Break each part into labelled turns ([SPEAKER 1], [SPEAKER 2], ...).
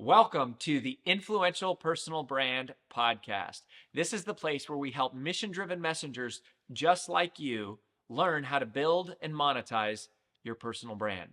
[SPEAKER 1] Welcome to the Influential Personal Brand Podcast. This is the place where we help mission-driven messengers just like you learn how to build and monetize your personal brand.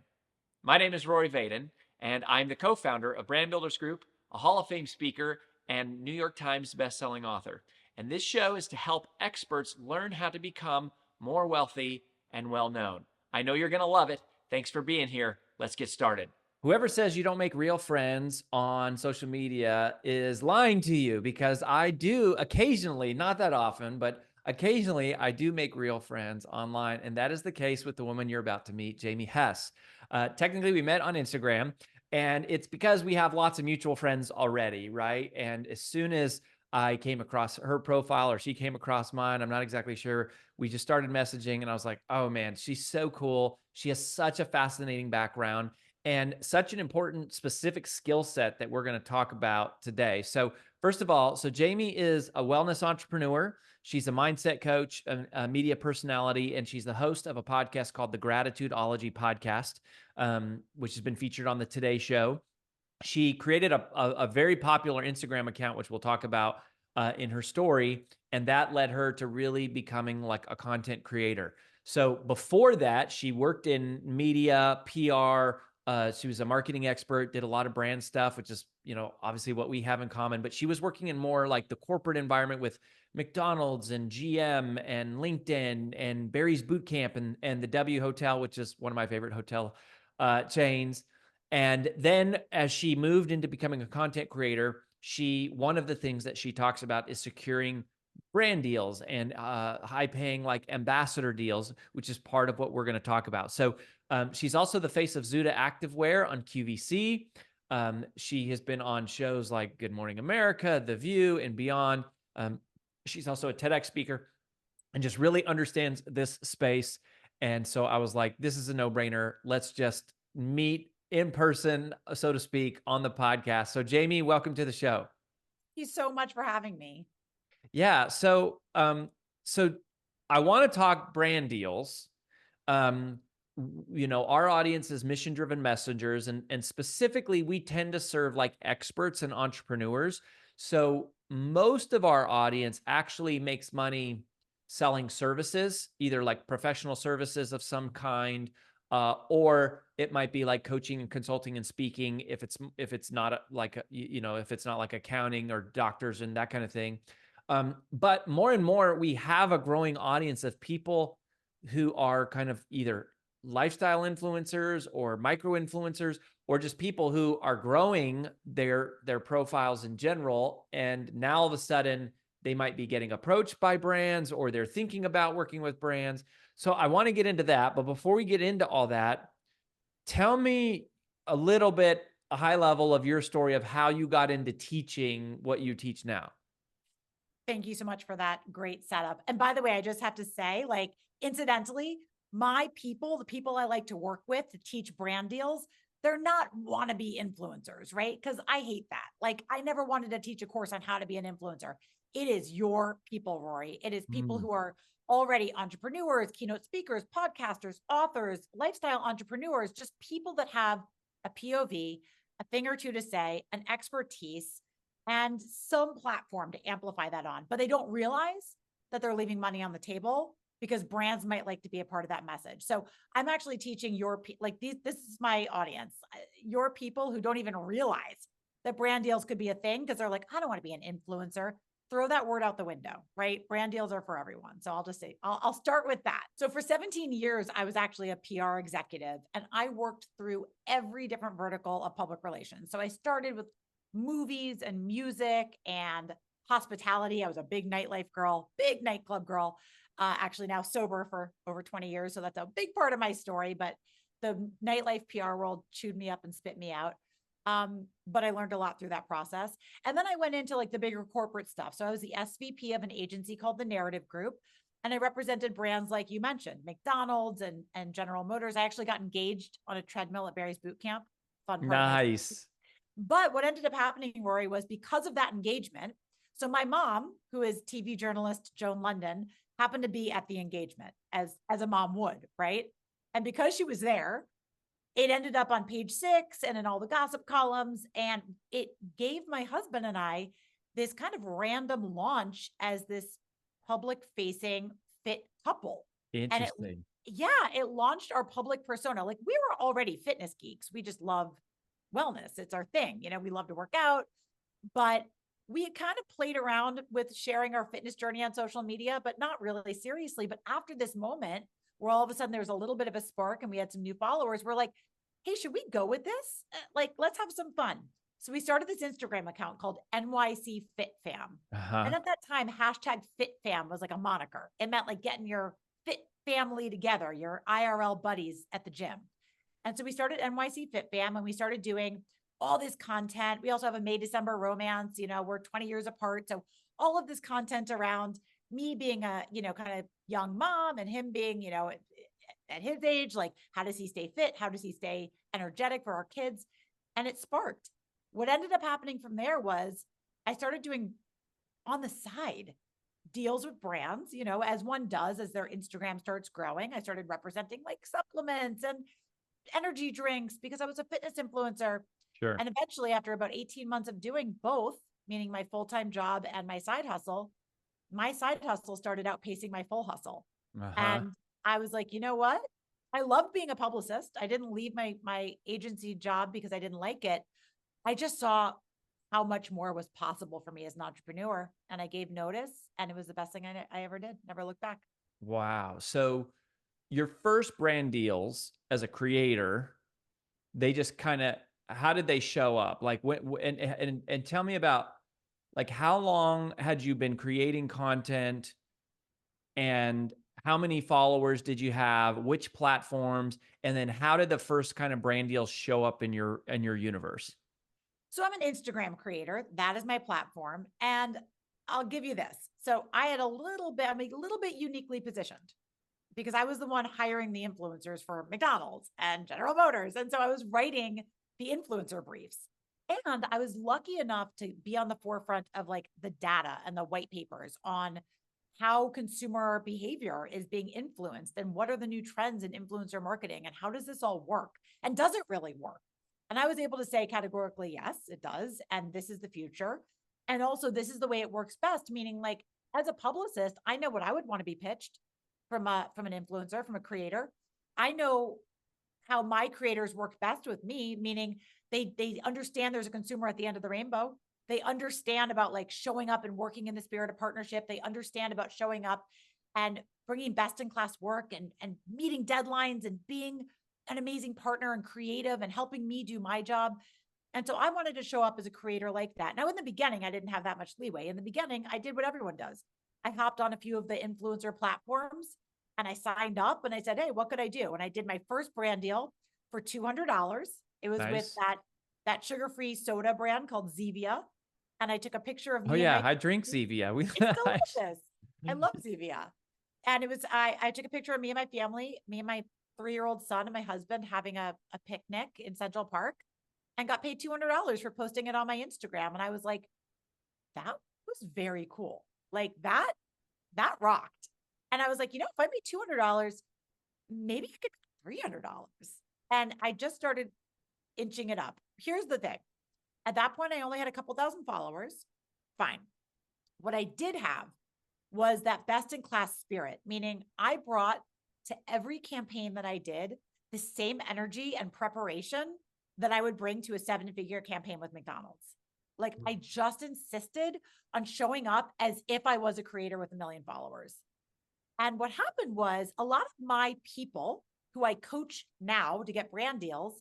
[SPEAKER 1] My name is Rory Vaden, and I'm the co-founder of Brand Builders Group, a Hall of Fame speaker, and New York Times bestselling author. And this show is to help experts learn how to become more wealthy and well-known. I know you're going to love it. Thanks for being here. Let's get started. Whoever says you don't make real friends on social media is lying to you, because I do occasionally, not that often, but occasionally I do make real friends online. And that is the case with the woman you're about to meet, Jamie Hess. Technically, we met on Instagram, and it's because we have lots of mutual friends already, right? And as soon as I came across her profile, or she came across mine, I'm not exactly sure, we just started messaging, and I was like, oh man, she's so cool. She has such a fascinating background and such an important specific skill set that we're going to talk about today. So first of all, Jamie is a wellness entrepreneur. She's a mindset coach, a media personality, and she's the host of a podcast called the Gratitudeology Podcast, which has been featured on the Today Show. She created a very popular Instagram account, which we'll talk about in her story, and that led her to really becoming like a content creator. So before that, she worked in media, PR. She was a marketing expert, did a lot of brand stuff, which is, obviously what we have in common. But she was working in more like the corporate environment with McDonald's and GM and LinkedIn and Barry's Boot Camp and the W Hotel, which is one of my favorite hotel chains. And then as she moved into becoming a content creator, one of the things that she talks about is securing brand deals and high paying like ambassador deals, which is part of what we're going to talk about. So she's also the face of Zuda Activewear on QVC. She has been on shows like Good Morning America, The View, and beyond. She's also a TEDx speaker and just really understands this space. And so I was like, this is a no-brainer. Let's just meet in person, so to speak, on the podcast. So Jamie, welcome to the show.
[SPEAKER 2] Thank you so much for having me.
[SPEAKER 1] Yeah. So I want to talk brand deals. Our audience is mission-driven messengers, and specifically we tend to serve like experts and entrepreneurs. So most of our audience actually makes money selling services, either like professional services of some kind, or it might be like coaching and consulting and speaking if it's not if it's not like accounting or doctors and that kind of thing. But more and more, we have a growing audience of people who are kind of either lifestyle influencers or micro influencers, or just people who are growing their profiles in general. And now all of a sudden they might be getting approached by brands, or they're thinking about working with brands. So I want to get into that. But before we get into all that, tell me a little bit, a high level of your story of how you got into teaching what you teach now.
[SPEAKER 2] Thank you so much for that great setup. And by the way, I just have to say, like, incidentally, my people, the people I like to work with to teach brand deals, they're not wannabe influencers, right? Because I hate that. Like, I never wanted to teach a course on how to be an influencer. It is your people, Rory. It is people who are already entrepreneurs, keynote speakers, podcasters, authors, lifestyle entrepreneurs, just people that have a POV, a thing or two to say, an expertise, and some platform to amplify that on, but they don't realize that they're leaving money on the table because brands might like to be a part of that message. So I'm actually teaching this is my audience, your people who don't even realize that brand deals could be a thing because they're like, I don't want to be an influencer. Throw that word out the window, right? Brand deals are for everyone. So I'll just say, I'll start with that. So for 17 years, I was actually a PR executive, and I worked through every different vertical of public relations. So I started with movies and music and hospitality. I was a big nightlife girl, big nightclub girl, actually now sober for over 20 years. So that's a big part of my story, but the nightlife PR world chewed me up and spit me out. But I learned a lot through that process. And then I went into like the bigger corporate stuff. So I was the SVP of an agency called the Narrative Group. And I represented brands like you mentioned, McDonald's and General Motors. I actually got engaged on a treadmill at Barry's Boot Camp. Fun part.
[SPEAKER 1] Nice.
[SPEAKER 2] But what ended up happening, Rory, was because of that engagement. So my mom, who is TV journalist Joan London, happened to be at the engagement as a mom would, right? And because she was there, it ended up on page 6 and in all the gossip columns. And it gave my husband and I this kind of random launch as this public facing fit couple. And
[SPEAKER 1] Interesting.
[SPEAKER 2] yeah, it launched our public persona. Like we were already fitness geeks. We just love wellness. It's our thing. We love to work out, but we had kind of played around with sharing our fitness journey on social media, but not really seriously. But after this moment, where all of a sudden there was a little bit of a spark and we had some new followers, we're like, hey, should we go with this? Like, let's have some fun. So we started this Instagram account called NYC Fit Fam.
[SPEAKER 1] Uh-huh.
[SPEAKER 2] And at that time, hashtag Fit Fam was like a moniker. It meant like getting your fit family together, your IRL buddies at the gym. And so we started NYC Fit Fam and we started doing all this content. We also have a May December romance, we're 20 years apart. So all of this content around me being a, kind of young mom and him being, at his age, like how does he stay fit? How does he stay energetic for our kids? And it sparked. What ended up happening from there was I started doing on the side deals with brands, as one does as their Instagram starts growing. I started representing like supplements and energy drinks because I was a fitness influencer.
[SPEAKER 1] Sure.
[SPEAKER 2] And eventually, after about 18 months of doing both, meaning my full-time job and my side hustle started outpacing my full hustle.
[SPEAKER 1] Uh-huh.
[SPEAKER 2] And I was like, you know what? I love being a publicist. I didn't leave my agency job because I didn't like it. I just saw how much more was possible for me as an entrepreneur. And I gave notice, and it was the best thing I ever did. Never looked back.
[SPEAKER 1] Wow. So your first brand deals as a creator, they just kind of, how did they show up? Like and tell me about like how long had you been creating content and how many followers did you have, which platforms, and then how did the first kind of brand deals show up in your universe?
[SPEAKER 2] So I'm an Instagram creator. That is my platform. And I'll give you this. So I'm a little bit uniquely positioned because I was the one hiring the influencers for McDonald's and General Motors. And so I was writing the influencer briefs. And I was lucky enough to be on the forefront of like the data and the white papers on how consumer behavior is being influenced and what are the new trends in influencer marketing and how does this all work? And does it really work? And I was able to say categorically, yes, it does. And this is the future. And also, this is the way it works best, meaning like as a publicist, I know what I would want to be pitched from an influencer, from a creator. I know how my creators work best with me, meaning they understand there's a consumer at the end of the rainbow. They understand about like showing up and working in the spirit of partnership. They understand about showing up and bringing best in class work and meeting deadlines and being an amazing partner and creative and helping me do my job. And so I wanted to show up as a creator like that. Now, in the beginning, I didn't have that much leeway. In the beginning, I did what everyone does. I hopped on a few of the influencer platforms and I signed up and I said, hey, what could I do? And I did my first brand deal for $200. It was with
[SPEAKER 1] Nice.
[SPEAKER 2] that sugar-free soda brand called Zevia. And I took a picture of
[SPEAKER 1] Oh
[SPEAKER 2] me and
[SPEAKER 1] yeah,
[SPEAKER 2] my
[SPEAKER 1] I drink Zevia. We
[SPEAKER 2] it's
[SPEAKER 1] nice.
[SPEAKER 2] delicious. I love Zevia. And it was I took a picture of me and my family, me and my 3-year-old son and my husband having a picnic in Central Park and got paid $200 for posting it on my Instagram. And I was like, that was very cool. Like that rocked. And I was like, if I made $200, maybe I could make $300. And I just started inching it up. Here's the thing. At that point, I only had a couple thousand followers. Fine. What I did have was that best in class spirit, meaning I brought to every campaign that I did the same energy and preparation that I would bring to a 7-figure campaign with McDonald's. Like I just insisted on showing up as if I was a creator with 1 million followers. And what happened was a lot of my people who I coach now to get brand deals,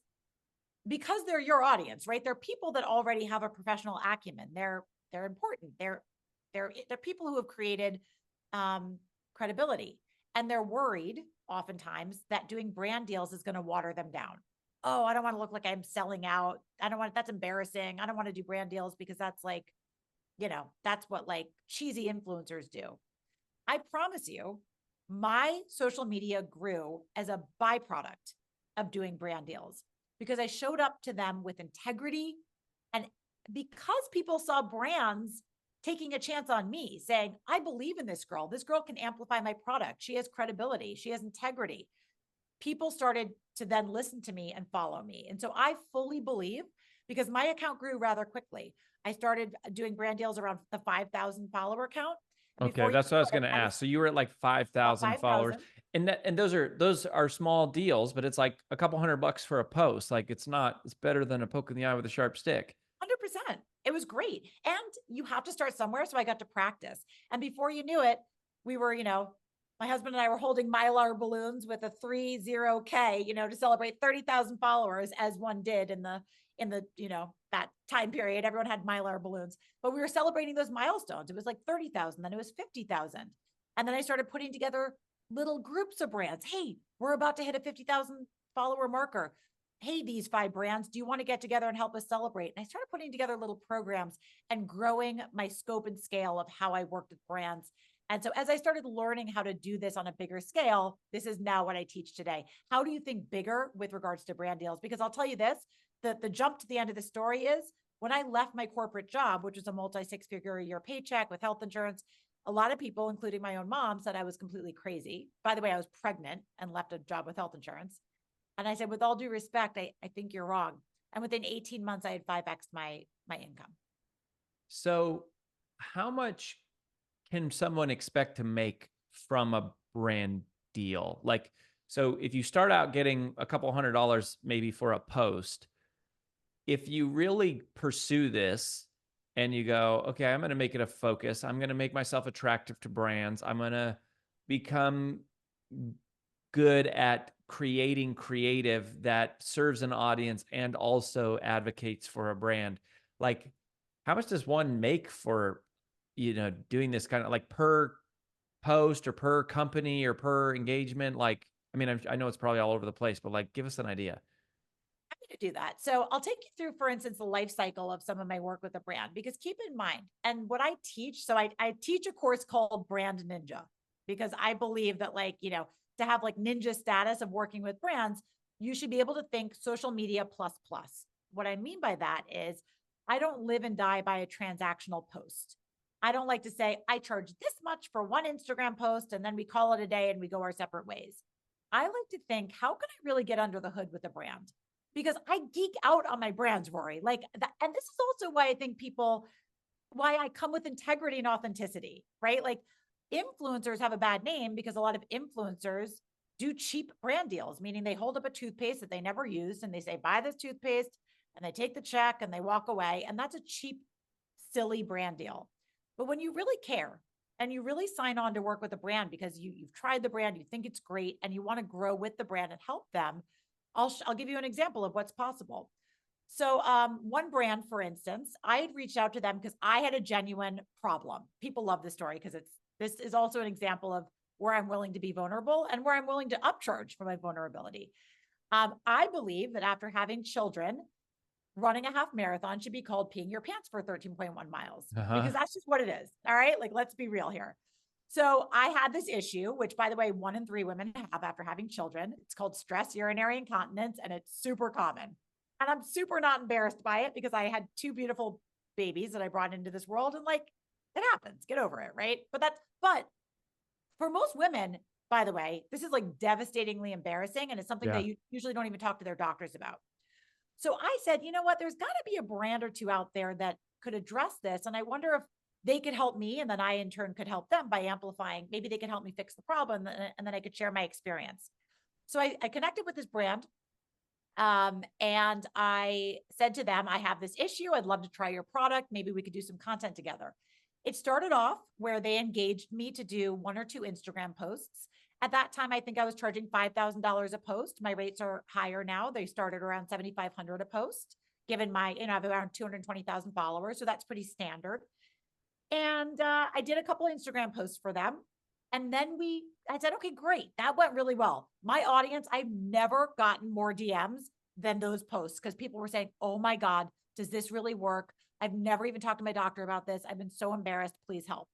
[SPEAKER 2] because they're your audience, right? They're people that already have a professional acumen. They're important. They're people who have created credibility, and they're worried oftentimes that doing brand deals is going to water them down. Oh, I don't want to look like I'm selling out. That's embarrassing. I don't want to do brand deals because that's like, that's what like cheesy influencers do. I promise you, my social media grew as a byproduct of doing brand deals because I showed up to them with integrity. And because people saw brands taking a chance on me, saying, I believe in this girl. This girl can amplify my product. She has credibility. She has integrity. people started to then listen to me and follow me. And so I fully believe, because my account grew rather quickly. I started doing brand deals around the 5,000 follower count. And
[SPEAKER 1] Okay,
[SPEAKER 2] before you
[SPEAKER 1] that's what I
[SPEAKER 2] know
[SPEAKER 1] was
[SPEAKER 2] it,
[SPEAKER 1] going to
[SPEAKER 2] I was
[SPEAKER 1] ask. So you were at like
[SPEAKER 2] about
[SPEAKER 1] 5,000 followers,
[SPEAKER 2] 5,000.
[SPEAKER 1] and those are small deals, but it's like a couple $100 for a post. Like it's better than a poke in the eye with a sharp stick.
[SPEAKER 2] 100%. It was great. And you have to start somewhere. So I got to practice. And before you knew it, we were, my husband and I were holding Mylar balloons with a 30K, to celebrate 30,000 followers, as one did in the, that time period. Everyone had Mylar balloons, but we were celebrating those milestones. It was like 30,000, then it was 50,000. And then I started putting together little groups of brands. Hey, we're about to hit a 50,000 follower marker. Hey, these 5 brands, do you want to get together and help us celebrate? And I started putting together little programs and growing my scope and scale of how I worked with brands. And so as I started learning how to do this on a bigger scale, this is now what I teach today. How do you think bigger with regards to brand deals? Because I'll tell you this, the jump to the end of the story is when I left my corporate job, which was a multi 6-figure a year paycheck with health insurance, a lot of people, including my own mom, said I was completely crazy. By the way, I was pregnant and left a job with health insurance. And I said, with all due respect, I think you're wrong. And within 18 months, I had 5x my income.
[SPEAKER 1] So how much can someone expect to make from a brand deal? Like, so if you start out getting a couple $100 maybe for a post, if you really pursue this and you go, okay, I'm going to make it a focus, I'm going to make myself attractive to brands, I'm going to become good at creating creative that serves an audience and also advocates for a brand. Like, how much does one make for, doing this kind of like per post or per company or per engagement? Like, I mean, I know it's probably all over the place, but like, give us an idea.
[SPEAKER 2] To do that. So I'll take you through, for instance, the life cycle of some of my work with a brand, because keep in mind, and what I teach, so I teach a course called Brand Ninja, because I believe that to have like ninja status of working with brands, you should be able to think social media plus plus. What I mean by that is I don't live and die by a transactional post. I don't like to say I charge this much for one Instagram post and then we call it a day and we go our separate ways. I like to think, how can I really get under the hood with a brand? Because I geek out on my brands, Rory. Like that, and this is also why I think why I come with integrity and authenticity, right? Like influencers have a bad name because a lot of influencers do cheap brand deals, meaning they hold up a toothpaste that they never used and they say, buy this toothpaste, and they take the check and they walk away. And that's a cheap, silly brand deal. But when you really care and you really sign on to work with a brand because you've tried the brand, you think it's great, and you want to grow with the brand and help them, I'll give you an example of what's possible. So one brand, for instance, I had reached out to them because I had a genuine problem. People love this story because this is also an example of where I'm willing to be vulnerable and where I'm willing to upcharge for my vulnerability. I believe that after having children, running a half marathon should be called peeing your pants for 13.1 miles,
[SPEAKER 1] Uh-huh.
[SPEAKER 2] because that's just what it is. All right. Like, let's be real here. So I had this issue, which by the way, 1 in 3 women have after having children. It's called stress urinary incontinence, and it's super common. And I'm super not embarrassed by it because I had 2 beautiful babies that I brought into this world, and like, it happens, get over it. Right. But for most women, by the way, this is like devastatingly embarrassing. And it's something
[SPEAKER 1] Yeah.
[SPEAKER 2] that you usually don't even talk to their doctors about. So I said, you know what? There's got to be a brand or two out there that could address this. And I wonder if they could help me. And then I, in turn, could help them by amplifying. Maybe they could help me fix the problem, and then I could share my experience. So I connected with this brand. And I said to them, I have this issue. I'd love to try your product. Maybe we could do some content together. It started off where they engaged me to do 1 or 2 Instagram posts. At that time, I think I was charging $5,000 a post. My rates are higher now. They started around $7,500 a post, given I have around 220,000 followers. So that's pretty standard. And I did a couple of Instagram posts for them. And then I said, okay, great. That went really well. My audience, I've never gotten more DMs than those posts, because people were saying, oh my God, does this really work? I've never even talked to my doctor about this. I've been so embarrassed. Please help.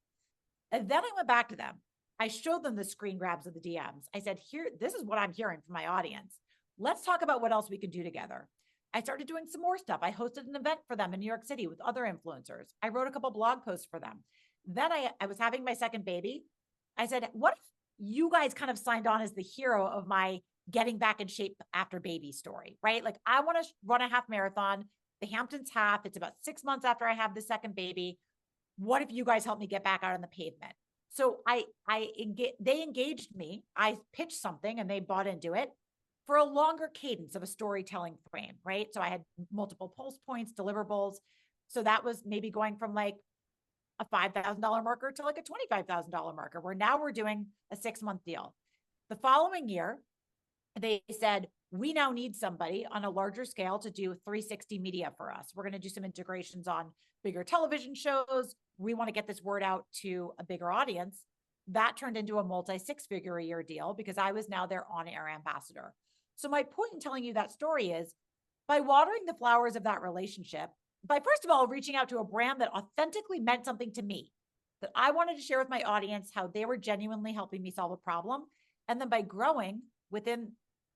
[SPEAKER 2] And then I went back to them. I showed them the screen grabs of the DMs. I said, this is what I'm hearing from my audience. Let's talk about what else we can do together. I started doing some more stuff. I hosted an event for them in New York City with other influencers. I wrote a couple blog posts for them. Then I was having my second baby. I said, what if you guys kind of signed on as the hero of my getting back in shape after baby story, right? Like I want to run a half marathon, the Hamptons half. It's about 6 months after I have the second baby. What if you guys help me get back out on the pavement? So they engaged me. I pitched something and they bought into it for a longer cadence of a storytelling frame, right? So I had multiple pulse points, deliverables. So that was maybe going from like a $5,000 marker to like a $25,000 marker, where now we're doing a 6-month deal. The following year, they said, we now need somebody on a larger scale to do 360 media for us. We're going to do some integrations on bigger television shows. We want to get this word out to a bigger audience. That turned into a multi-6-figure a year deal because I was now their on-air ambassador. So my point in telling you that story is, by watering the flowers of that relationship, by first of all, reaching out to a brand that authentically meant something to me, that I wanted to share with my audience how they were genuinely helping me solve a problem. And then by growing within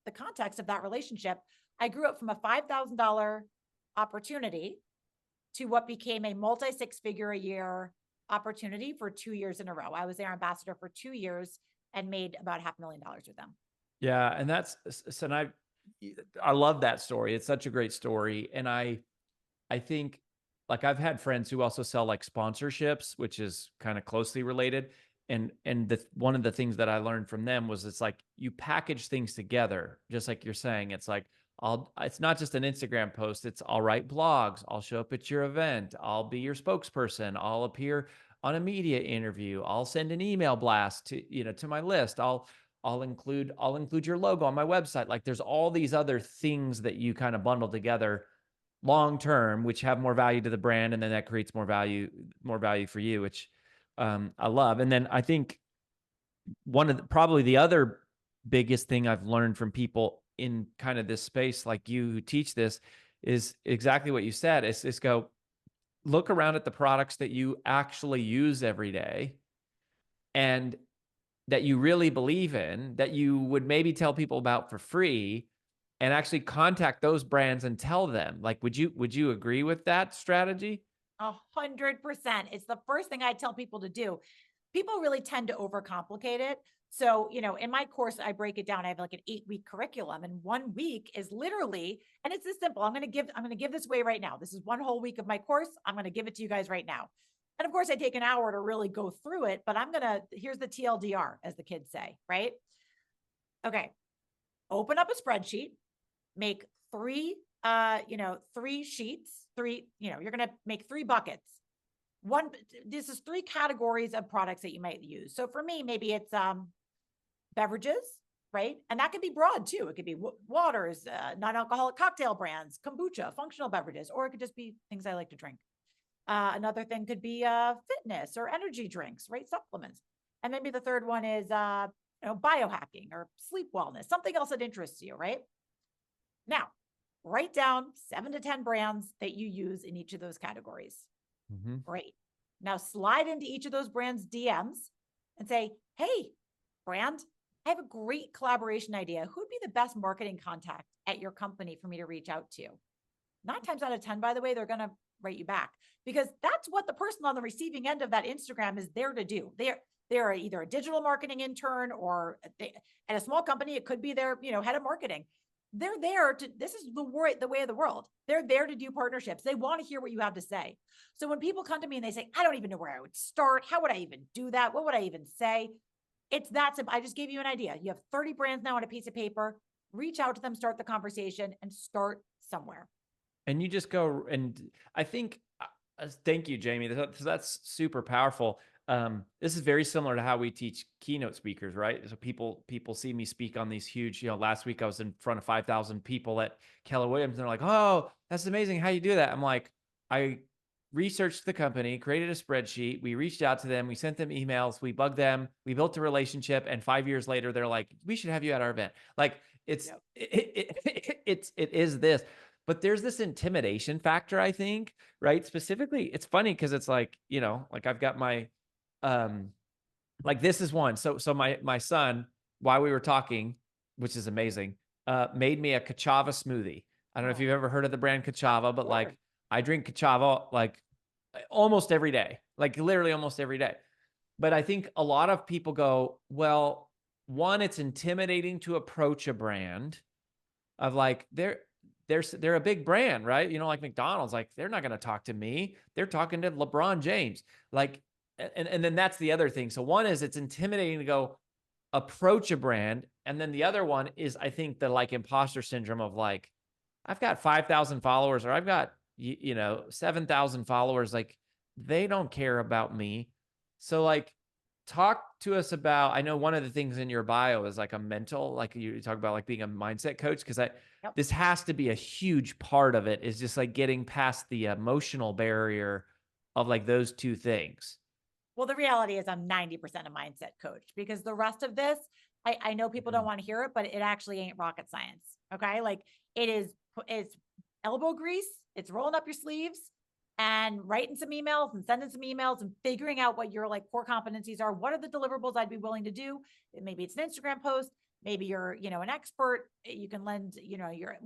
[SPEAKER 2] the context of that relationship, I grew up from a $5,000 opportunity to what became a multi-6-figure a year opportunity for 2 years in a row. I was their ambassador for 2 years and made about $500,000 with them.
[SPEAKER 1] Yeah. And that's, so and I love that story. It's such a great story. And I think, like, I've had friends who also sell like sponsorships, which is kind of closely related. And one of the things that I learned from them was, it's like you package things together, just like you're saying. It's like, it's not just an Instagram post. It's, I'll write blogs. I'll show up at your event. I'll be your spokesperson. I'll appear on a media interview. I'll send an email blast to my list. I'll include your logo on my website. Like, there's all these other things that you kind of bundle together long term, which have more value to the brand, and then that creates more value for you, which I love. And then I think probably the other biggest thing I've learned from people in kind of this space, like you who teach this, is exactly what you said. Is go look around at the products that you actually use every day and that you really believe in, that you would maybe tell people about for free, and actually contact those brands and tell them. Like, would you agree with that strategy?
[SPEAKER 2] 100%. It's the first thing I tell people to do. People really tend to overcomplicate it. So, in my course, I break it down. I have like an 8-week curriculum, and 1 week is literally, and it's this simple. I'm going to give this away right now. This is 1 whole week of my course. I'm going to give it to you guys right now. And of course, I take an hour to really go through it, but here's the TLDR, as the kids say, right? Okay. Open up a spreadsheet, make 3 sheets, you're going to make 3 buckets. This is 3 categories of products that you might use. So for me, maybe it's beverages, right? And that could be broad too. It could be waters, non-alcoholic cocktail brands, kombucha, functional beverages, or it could just be things I like to drink. Another thing could be fitness or energy drinks, right? Supplements. And maybe the third one is biohacking or sleep wellness, something else that interests you, right? Now, write down 7 to 10 brands that you use in each of those categories.
[SPEAKER 1] Mm-hmm.
[SPEAKER 2] Great. Now slide into each of those brands' DMs and say, hey, brand, I have a great collaboration idea. Who'd be the best marketing contact at your company for me to reach out to? 9 times out of 10, by the way, they're going to write you back, because that's what the person on the receiving end of that Instagram is there to do. They're either a digital marketing intern, or at a small company, it could be their head of marketing. They're there to, this is the way of the world. They're there to do partnerships. They want to hear what you have to say. So when people come to me and they say, I don't even know where I would start. How would I even do that? What would I even say? It's that simple. I just gave you an idea. You have 30 brands now on a piece of paper. Reach out to them, start the conversation, and start somewhere.
[SPEAKER 1] And you just go, and I think, thank you, Jamie. That's super powerful. This is very similar to how we teach keynote speakers, right? So people see me speak on these huge, last week I was in front of 5,000 people at Keller Williams, and they're like, oh, that's amazing. How you do that? I'm like, I researched the company, created a spreadsheet. We reached out to them. We sent them emails. We bugged them. We built a relationship. And 5 years later, they're like, we should have you at our event. Like, it is this. But there's this intimidation factor, I think, right? Specifically, it's funny because it's like, like I've got my, like this is one. So my son, while we were talking, which is amazing, made me a Kachava smoothie. I don't know if you've ever heard of the brand Kachava, but like I drink Kachava like almost every day, like literally almost every day. But I think a lot of people go, well, one, it's intimidating to approach a brand of like, they're a big brand, right? You know, like McDonald's, like they're not going to talk to me. They're talking to LeBron James. Like, and then that's the other thing. So one is it's intimidating to go approach a brand. And then the other one is, I think, the like imposter syndrome of like, I've got 5,000 followers, or I've got, 7,000 followers. Like, they don't care about me. So like, talk to us about, I know one of the things in your bio is like a mental, like you talk about like being a mindset coach. Cause
[SPEAKER 2] Yep.
[SPEAKER 1] this has to be a huge part of it, is just like getting past the emotional barrier of like those two things.
[SPEAKER 2] Well, the reality is I'm 90% a mindset coach, because the rest of this, I know people don't want to hear it, but it actually ain't rocket science. Okay. Like it's elbow grease. It's rolling up your sleeves and writing some emails and sending some emails and figuring out what your like core competencies are. What are the deliverables I'd be willing to do? Maybe it's an Instagram post. Maybe you're, an expert. You can lend, your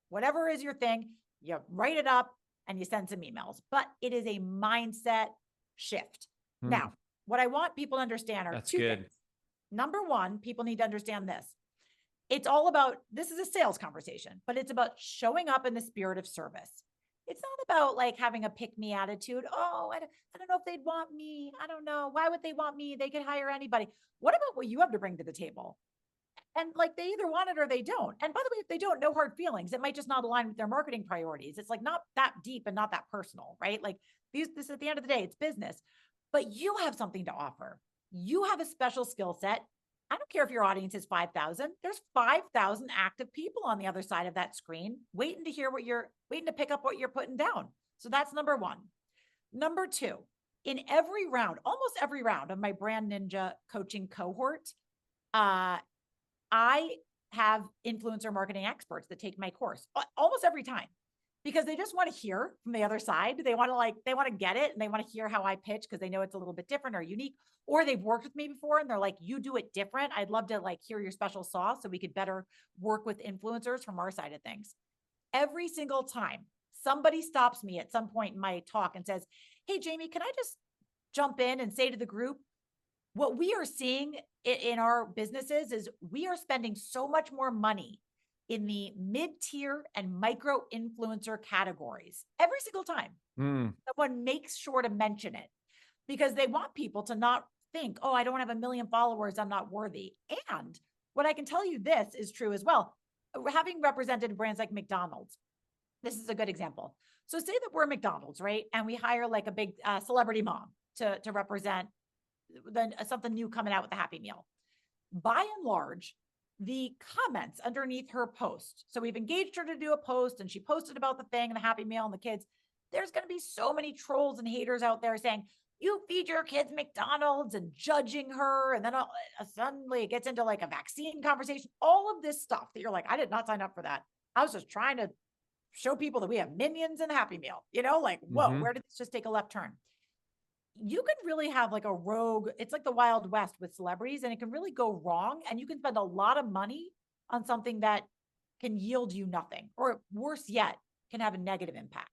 [SPEAKER 2] whatever is your thing. You write it up and you send some emails, but it is a mindset shift. Now, what I want people to understand are
[SPEAKER 1] That's
[SPEAKER 2] two
[SPEAKER 1] good.
[SPEAKER 2] things. Number one, people need to understand this. It's all about, this is a sales conversation, but it's about showing up in the spirit of service. It's not about like having a pick me attitude. Oh, I don't know if they'd want me. I don't know. Why would they want me? They could hire anybody. What about what you have to bring to the table? And like they either want it or they don't. And by the way, if they don't, no hard feelings. It might just not align with their marketing priorities. It's like not that deep and not that personal, right? Like this at the end of the day, it's business, but you have something to offer. You have a special skill set. I don't care if your audience is 5,000. There's 5,000 active people on the other side of that screen waiting to hear waiting to pick up what you're putting down. So that's number one. Number two, in every round, almost every round of my Brand Ninja coaching cohort, I have influencer marketing experts that take my course almost every time, because they just want to hear from the other side. They want to get it, and they want to hear how I pitch, because they know it's a little bit different or unique, or they've worked with me before and they're like, you do it different. I'd love to like hear your special sauce so we could better work with influencers from our side of things. Every single time somebody stops me at some point in my talk and says, hey, Jamie, can I just jump in and say to the group, what we are seeing in our businesses is we are spending so much more money in the mid-tier and micro influencer categories every single time. Someone makes sure to mention it, because they want people to not think, oh, I don't have 1 million followers, I'm not worthy. And what I can tell you, this is true as well. Having represented brands like McDonald's, this is a good example. So say that we're McDonald's, right? And we hire like a big celebrity mom to represent something new coming out with the Happy Meal. By and large, the comments underneath her post, so we've engaged her to do a post and she posted about the thing and the Happy Meal and the kids. There's going to be so many trolls and haters out there saying, you feed your kids McDonald's, and judging her. And then suddenly it gets into like a vaccine conversation, all of this stuff that you're like, I did not sign up for that. I was just trying to show people that we have minions and Happy Meal, like, whoa, where did this just take a left turn? You can really have like a rogue, it's like the Wild West with celebrities, and it can really go wrong. And you can spend a lot of money on something that can yield you nothing, or worse yet, can have a negative impact.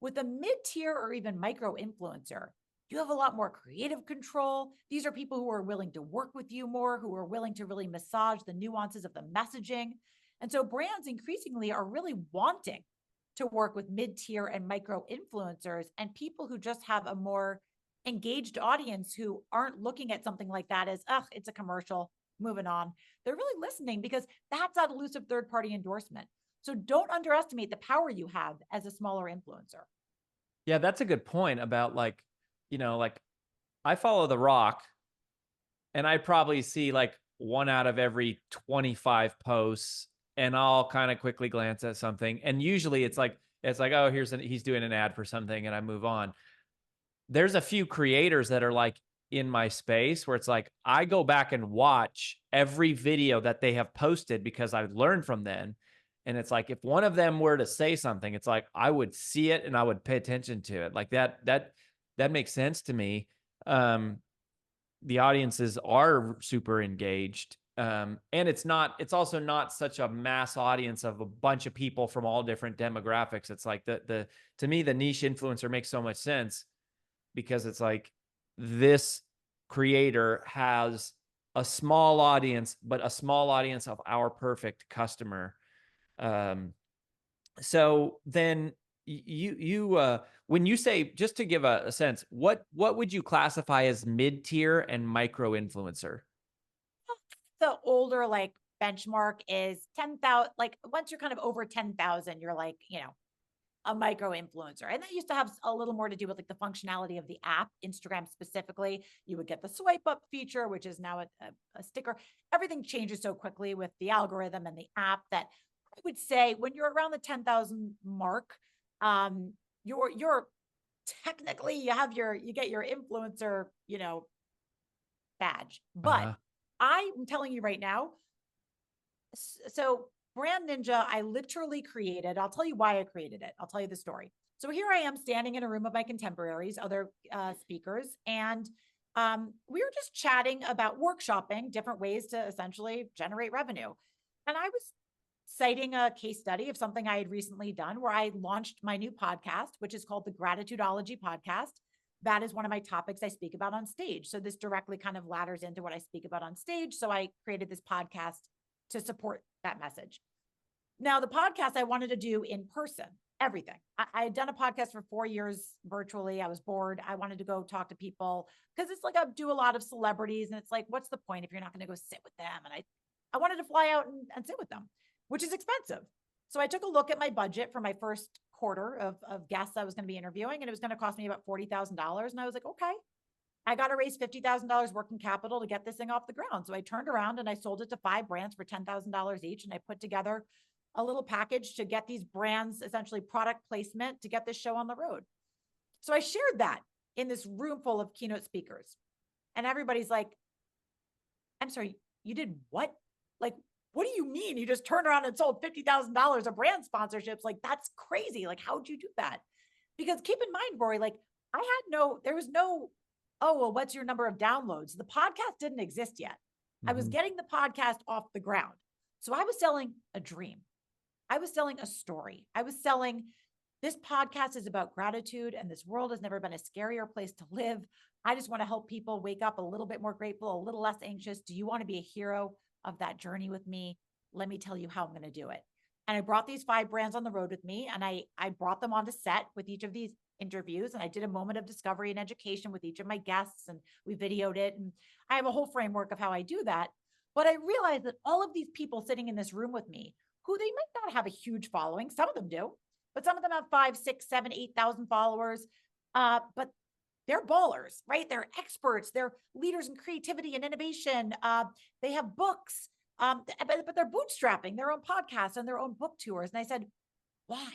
[SPEAKER 2] With a mid-tier or even micro influencer, you have a lot more creative control. These are people who are willing to work with you more, who are willing to really massage the nuances of the messaging. And so brands increasingly are really wanting to work with mid-tier and micro influencers, and people who just have a more engaged audience, who aren't looking at something like that as, it's a commercial, moving on. They're really listening, because that's that elusive third-party endorsement. So don't underestimate the power you have as a smaller influencer.
[SPEAKER 1] Yeah, that's a good point about like, like I follow The Rock, and I probably see like one out of every 25 posts, and I'll kind of quickly glance at something. And usually it's like, oh, he's doing an ad for something, and I move on. There's a few creators that are like in my space where it's like, I go back and watch every video that they have posted, because I've learned from them. And it's like, if one of them were to say something, it's like, I would see it and I would pay attention to it. Like that makes sense to me. The audiences are super engaged. And it's also not such a mass audience of a bunch of people from all different demographics. It's like to me, the niche influencer makes so much sense, because it's like, this creator has a small audience, but a small audience of our perfect customer. So then when you say, just to give a sense, what would you classify as mid-tier and micro influencer?
[SPEAKER 2] The older like benchmark is 10,000. Like once you're kind of over 10,000, you're like, a micro influencer. And that used to have a little more to do with like the functionality of the app, Instagram specifically. You would get the swipe up feature, which is now a sticker. Everything changes so quickly with the algorithm and the app that I would say when you're around the 10,000 mark, you're technically you get your influencer, badge. But
[SPEAKER 1] Uh-huh.
[SPEAKER 2] I'm telling you right now, so Brand Ninja, I literally created, I'll tell you why I created it. I'll tell you the story. So here I am standing in a room of my contemporaries, other speakers, and we were just chatting about workshopping different ways to essentially generate revenue. And I was citing a case study of something I had recently done where I launched my new podcast, which is called the Gratitudeology Podcast. That is one of my topics I speak about on stage. So this directly kind of ladders into what I speak about on stage. So I created this podcast to support that message. Now, the podcast I wanted to do in person, everything. I had done a podcast for 4 years virtually. I was bored. I wanted to go talk to people because it's like I do a lot of celebrities, and it's like, what's the point if you're not going to go sit with them? And I wanted to fly out and sit with them, which is expensive. So I took a look at my budget for my first quarter of guests I was going to be interviewing, and it was going to cost me about $40,000. And I was like, okay, I got to raise $50,000 working capital to get this thing off the ground. So I turned around and I sold it to 5 brands for $10,000 each. And I put together a little package to get these brands essentially product placement to get this show on the road. So I shared that in this room full of keynote speakers. And everybody's like, I'm sorry, you did what? Like, what do you mean? You just turned around and sold $50,000 of brand sponsorships? Like, that's crazy. Like, how'd you do that? Because keep in mind, Rory, like there was no, oh, well, what's your number of downloads? The podcast didn't exist yet. I was
[SPEAKER 1] Mhm.
[SPEAKER 2] getting the podcast off the ground. So I was selling a dream. I was selling a story. I was selling this podcast is about gratitude, and this world has never been a scarier place to live. I just want to help people wake up a little bit more grateful, a little less anxious. Do you want to be a hero of that journey with me? Let me tell you how I'm going to do it. And I brought these 5 brands on the road with me, and I brought them onto set with each of these interviews, and I did a moment of discovery and education with each of my guests, and we videoed it. And I have a whole framework of how I do that. But I realized that all of these people sitting in this room with me, who they might not have a huge following, some of them do, but some of them have 5, 6, 7, 8,000 followers. But they're ballers, right? They're experts. They're leaders in creativity and innovation. They have books, but they're bootstrapping their own podcasts and their own book tours. And I said, why?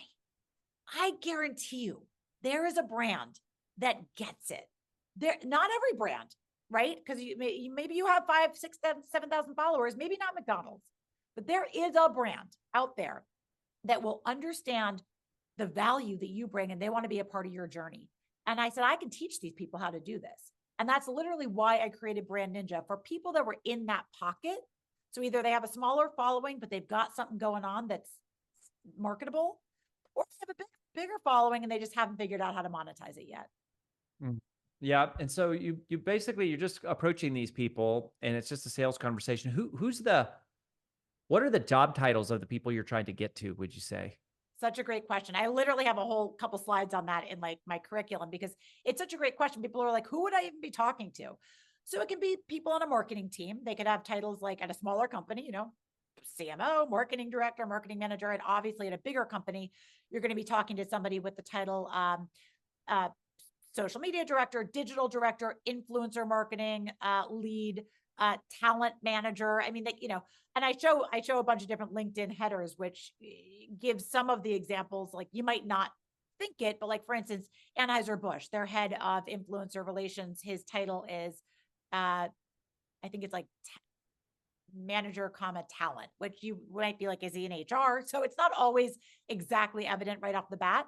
[SPEAKER 2] I guarantee you, there is a brand that gets it. There, not every brand, right? Because maybe you have 5, 6, 7,000 followers, maybe not McDonald's, but there is a brand out there that will understand the value that you bring and they want to be a part of your journey. And I said, I can teach these people how to do this. And that's literally why I created Brand Ninja for people that were in that pocket. So either they have a smaller following, but they've got something going on that's marketable, or they have a bigger following and they just haven't figured out how to monetize it yet.
[SPEAKER 1] Mm. Yeah, and so you basically you're just approaching these people, and it's just a sales conversation. What are the job titles of the people you're trying to get to? Would you say?
[SPEAKER 2] Such a great question. I literally have a whole couple slides on that in like my curriculum because it's such a great question. People are like, who would I even be talking to? So it can be people on a marketing team. They could have titles like at a smaller company, CMO, marketing director, marketing manager. And obviously at a bigger company, you're going to be talking to somebody with the title uh, social media director, digital director, influencer marketing lead, talent manager. I mean, and I show a bunch of different LinkedIn headers, which gives some of the examples. Like you might not think it, but like for instance, Anheuser-Busch, their head of influencer relations, his title is, I think it's like manager, talent, which you might be like, is he in HR? So it's not always exactly evident right off the bat.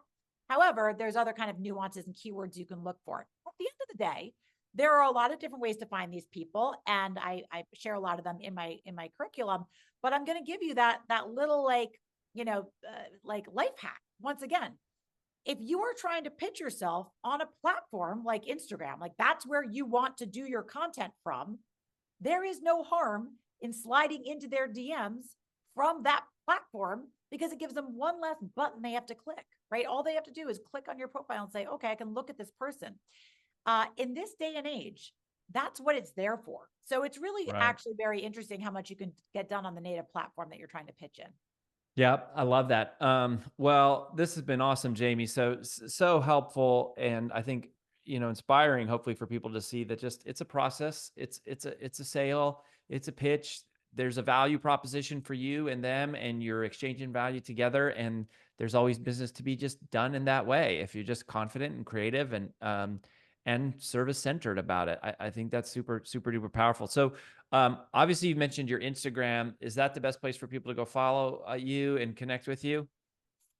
[SPEAKER 2] However, there's other kind of nuances and keywords you can look for. At the end of the day, there are a lot of different ways to find these people, and I share a lot of them in my curriculum. But I'm going to give you that little like life hack once again. If you are trying to pitch yourself on a platform like Instagram, like that's where you want to do your content from, there is no harm in sliding into their DMs from that platform because it gives them one less button they have to click, right? All they have to do is click on your profile and say, okay, I can look at this person. In this day and age, that's what it's there for. So it's really
[SPEAKER 1] Right.
[SPEAKER 2] actually very interesting how much you can get done on the native platform that you're trying to pitch in.
[SPEAKER 1] Yep, I love that. Well, this has been awesome, Jamie. So helpful, and I think inspiring. Hopefully, for people to see that just it's a process. It's a sale. It's a pitch. There's a value proposition for you and them, and you're exchanging value together. And there's always business to be just done in that way if you're just confident and creative and service centered about it. I think that's super duper powerful. So obviously, you mentioned your Instagram. Is that the best place for people to go follow you and connect with you?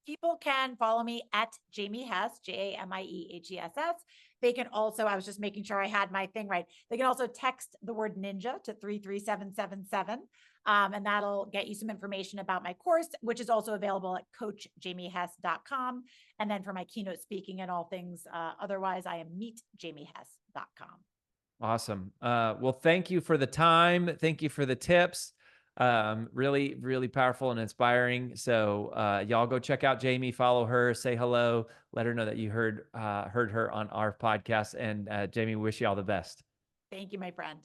[SPEAKER 2] People can follow me at Jamie Hess, JamieHess. They can also, I was just making sure I had my thing right. They can also text the word ninja to 33777. And that'll get you some information about my course, which is also available at coachjamiehess.com. And then for my keynote speaking and all things otherwise, I am meetjamiehess.com.
[SPEAKER 1] Awesome. Well, thank you for the time. Thank you for the tips. Really powerful and inspiring. So y'all go check out Jamie, follow her, say hello, let her know that you heard her on our podcast. And Jamie, wish you all the best.
[SPEAKER 2] Thank you, my friend.